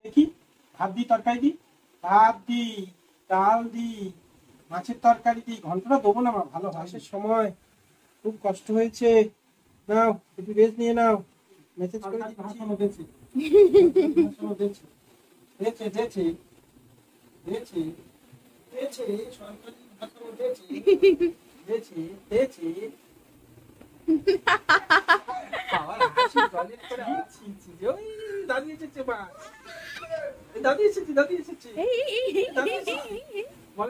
দেখি ভাত দি, তরকারি দি, ভাত দি, ডাল দি, মাছের তরকারি দি। ঘন্টাটা দেবো না মা, ভালো হাসের সময় খুব কষ্ট হয়েছে। নাও একটু রেস্ট নিয়ে নাও, মেসেজ করে দিচ্ছি।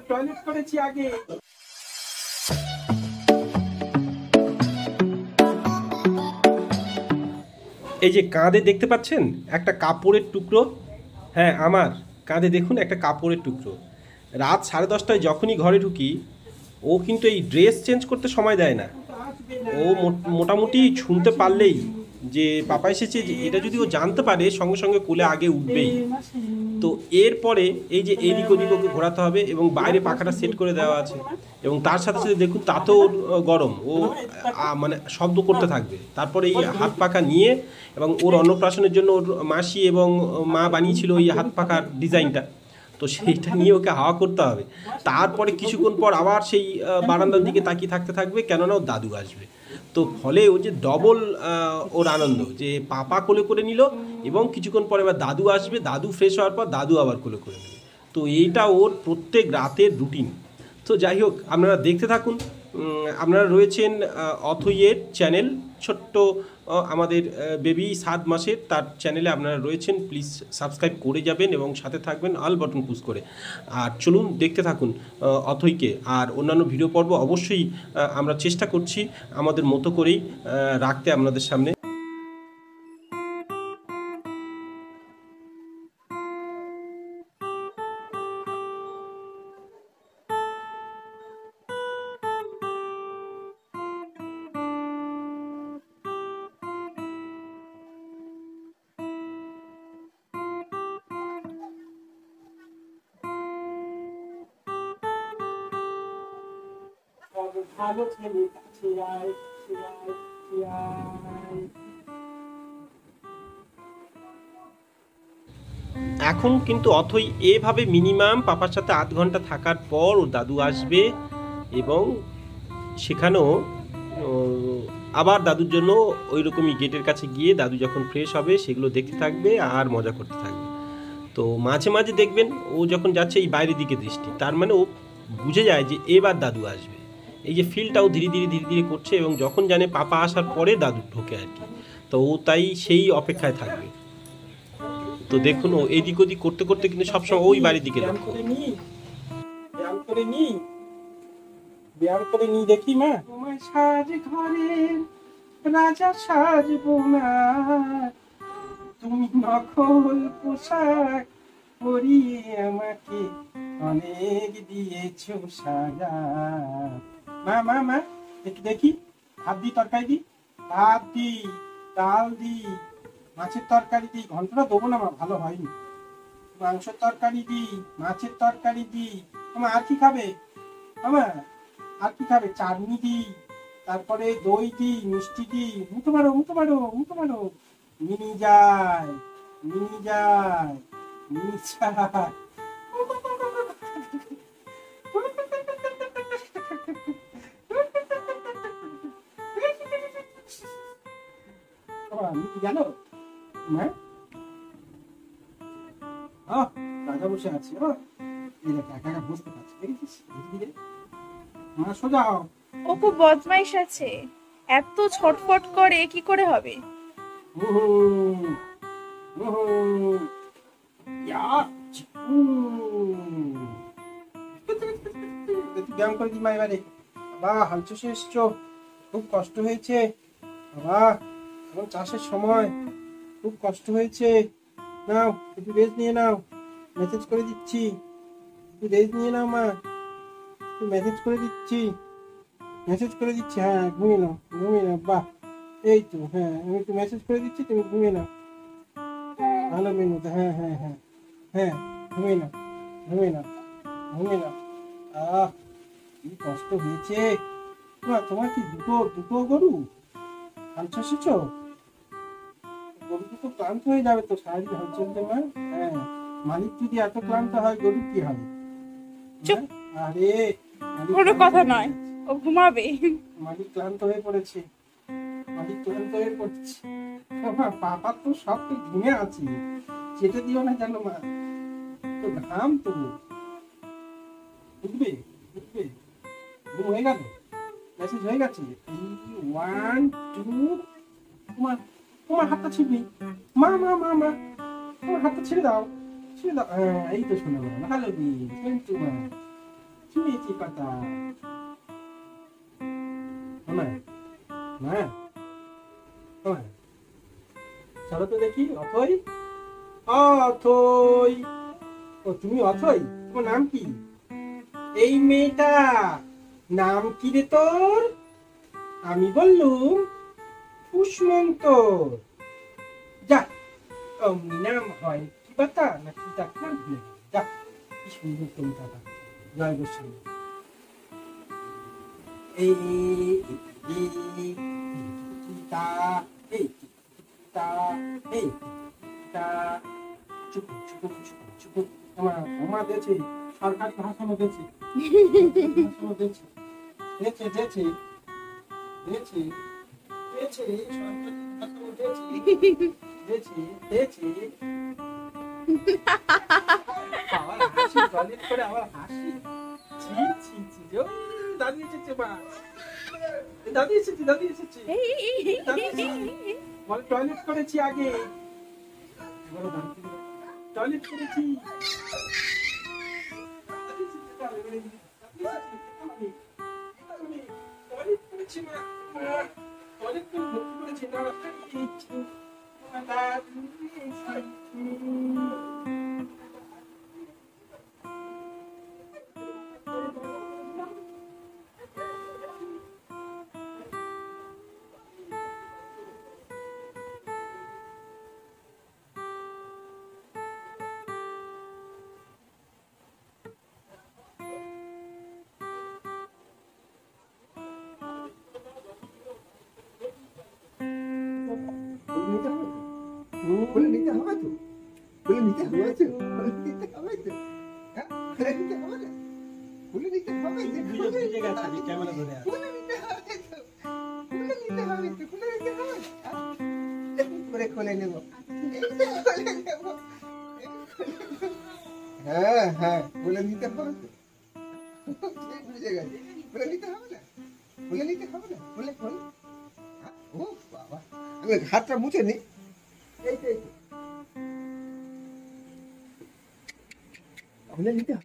টয়লেট করেছি আগে। এই যে কাঁধে দেখতে পাচ্ছেন একটা কাপড়ের টুকরো, হ্যাঁ আমার কাঁধে দেখুন একটা কাপড়ের টুকরো। রাত 10:30টায় যখনই ঘরে ঢুকি ও কিন্তু এই ড্রেস চেঞ্জ করতে সময় দেয় না। ও মোটামুটি শুনতে পারলেই যে পাপা এসেছে, যে এটা যদি ও জানতে পারে সঙ্গে সঙ্গে কোলে আগে উঠবেই। তো এরপরে এই যে এদিক ওদিক ওকে ঘোরাতে হবে এবং বাইরে পাখাটা সেট করে দেওয়া আছে, এবং তার সাথে সাথে দেখুন তাতেও গরম, ও মানে শব্দ করতে থাকবে। তারপরে এই হাত পাখা নিয়ে, এবং ওর অন্নপ্রাশনের জন্য ওর মাসি এবং মা বানিয়েছিল ওই হাত পাখার ডিজাইনটা, তো সেইটা নিয়ে ওকে হাওয়া করতে হবে। তারপরে কিছুক্ষণ পর আবার সেই বারান্দার দিকে তাকিয়ে থাকতে থাকবে, কেননা ওর দাদু আসবে। তো ফলে ও যে ডবল ওর আনন্দ, যে পাপা কোলে করে নিল এবং কিছুক্ষণ পরে এবার দাদু আসবে, দাদু ফ্রেশ হওয়ার পর দাদু আবার কোলে করে নেবে। তো এইটা ওর প্রত্যেক রাতের রুটিন। তো যাই হোক, আপনারা দেখতে থাকুন। আপনারা রয়েছেন অথইয়ের চ্যানেল, ছোট্ট আমাদের বেবি 7 মাসের, তার চ্যানেলে আপনারা রয়েছেন। প্লিজ সাবস্ক্রাইব করে যাবেন এবং সাথে থাকবেন অল বাটন পুশ করে। আর চলুন দেখতে থাকুন অথইকে। আর অন্যান্য ভিডিও পর্ব অবশ্যই আমরা চেষ্টা করছি আমাদের মতো করেই রাখতে আপনাদের সামনে। ভালো ছেলে কাছে আয়, এখন কিন্তু অথই এভাবে মিনিমাম পাপার সাথে 8 ঘন্টা থাকার পর ওর দাদু আসবে, এবং সেখানেও আবার দাদুর জন্য ওই রকমই গেটের কাছে গিয়ে দাদু যখন ফ্রেশ হবে সেগুলো দেখতে থাকবে আর মজা করতে থাকবে। তো মাঝে মাঝে দেখবেন ও যখন যাচ্ছে এই বাইরের দিকে দৃষ্টি, তার মানে ও বুঝে যায় যে এবার দাদু আসবে। এই যে ফিলটাও ধীরে ধীরে ধীরে ধীরে করছে, এবং যখন জানে পাপা আসার পরে দাদু ঢোকে আর কি, তো ও তাই সেই অপেক্ষায় থাকবে। তো দেখুন ও এদিক ওদিক করতে করতে কিন্তু সবসময় ওই বাড়ির দিকে লক্ষ্য। ব্যায়াম করে নি দেখি মা, তোমার সাজ ঘরে রাজা সাজবো না, তুমি নকল পোশাক পরিয়ে আমাকে অনেক দিয়েছো সাজা। মা মা মা একটু দেখি ভাত দি, তরকারি দি, ভাত দি, ডাল দি, মাছের তরকারি দি। ঘন্টাটা দেবো না মা, ভালো হয়নি। মাংসের তরকারি দি, মাছের তরকারি দি। তোমার আর কি খাবে আমার? আর কি খাবে? চাটনি দি, তারপরে দই দি, মিষ্টি দি। মুখে মারো, মুখে মারো, মুখে মারো। মিনি যায়, মিনি যায়, মিনি যায়। মিনি গেল মা। রাজা বসে আছে। একা একা বুঝতে পারছি, দেখেছিস? মা সোজা হও। অপু বদমাইশ আছে, এত ছটফট করে, কি করে হবে? ব্যায়াম করে দিই মা এবারে। বাবা হালচুসে এসছো, খুব কষ্ট হয়েছে বাবা, এখন চাষের সময়, খুব কষ্ট হয়েছে। নাও একটু রেস্ট নিয়ে নাও, মেসেজ করে দিচ্ছি। একটু রেস্ট নিয়ে নাও মা, একটু মেসেজ করে দিচ্ছি, মেসেজ করে দিচ্ছি। হ্যাঁ ঘুমিয়ে নাও, ঘুমিয়ে নাও। বাহ, এই তো, হ্যাঁ আমি একটু মেসেজ করে দিচ্ছি, তুমি ঘুমিয়ে নাও। ভালো মেনুতে, হ্যাঁ হ্যাঁ হ্যাঁ হ্যাঁ, ঘুমিয়ে নাও, ঘুমিয়ে নাও, ঘুমিয়ে নাও। কি কষ্ট হয়েছে। তোমার কি দুটো দুটো গরু হাল চষেছ? গরুটা তো ক্লান্ত হয়ে যাবে তো সারাদিন হাল চলতে মা। হ্যাঁ, মালিক যদি এত ক্লান্ত হয় গরু কি হবে? চুপ। হ্যাঁ? আরে মালিক কোনো ক্লান্ত কথা হয়ে নয়, পড়েছে। ও ঘুমাবে। মালিক ক্লান্ত হয়ে পড়েছে। মালিক ক্লান্ত হয়ে পড়ছে। আমার পাপা তো সব তো ঘুমে আছে, চেটে দিও না জানো মা, তো ঘাম তো উঠবে উঠবে। ঘুম হয়ে গেল, মেসেজ হয়ে গেছে। 1 2 তোমার তোমার হাতটা ছিপি, মা মা মা মা, তোমার হাতটা ছেড়ে দাও, ছেড়ে দাও। হ্যাঁ, এই তো শোনো মা, ভালো দিন কিন্তু মা, শুনেছি কথা। মা মা মা, চলো তো দেখি অথই। অথই, ও তুমি অথই, তোমার নাম কি? এই মেয়েটা নাম কি রে তোর? আমি বললুম পুষ্মন্ত। যা, অমনি নাম হয় কি বাতা না কি ডাকলাম ভুলে গেছি। যা, কি সুন্দর কবিতাটা, জয় গোস্বামী। এই তা এই তা এই তা, চুপ চুপ চুপ চুপ। আমার আমার দেছে সরকারি ভাষণও দেছে, ভাষণও দেছে দেছে দেছে দেছে দেছে, সরকারি ভাষণও দেছে দেছে দেছে। আবার হাসি, টয়লেট করে আবার হাসি। ছি ছি ছি, ও দাদি এসেছে মা, দাদি এসেছে, দাদি এসেছে, দাদি এসেছে। বলে টয়লেট করেছি আগে, বলো দাদি, টয়লেট করেছি। দাদি এসেছে, দাদি এসেছে, টয়লেট করেছি মা, টয়লেট করে ভর্তি করেছি, তাড়াতাড়ি এসেছি, দাদি এসেছে। খুলে নিতে হবে তো, খুলে নিতে হবে তো, খুলে নিতে হবে তো, হ্যাঁ, খুলে নিতে হবে না, খুলে নিতে হবে তো, ভিজে ভিজে গেছে যে ক্যামেরা ধরে আছে। খুলে নিতে হবে তো, খুলে নিতে হবে তো, খুলে নিতে হবে না, একটু করে খুলে নেব, একটু খুলে নেব, হ্যাঁ হ্যাঁ, খুলে নিতে হবে তো, ঠিক বুঝে গেছে, খুলে নিতে হবে না, খুলে নিতে হবে না, খুলে খুলে, ও বাবা, আমি হাতটা মুছে নিই, এই তো, এই তো, খুলে নিতে হবে।